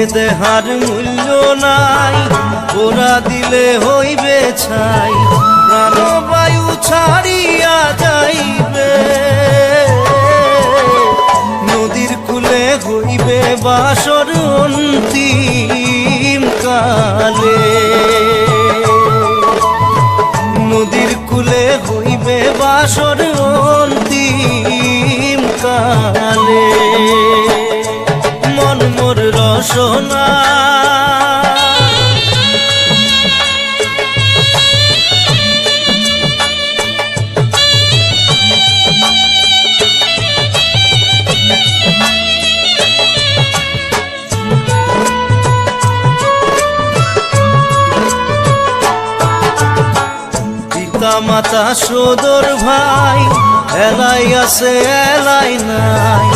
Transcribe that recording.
এ দেহার মূল্য নাই, ওরা দিলে হইবে ছাই, প্রাণবায়ু ছাড়িয়া যাইবে। নদীর কূলে হইবে বাসর অন্তিম কালে, নদীর কূলে হইবে বাসর অন্তিম কালে। মন মোর রসনা পিতা মাতা সদর ভাই, এলাই আছে এলাই নাই,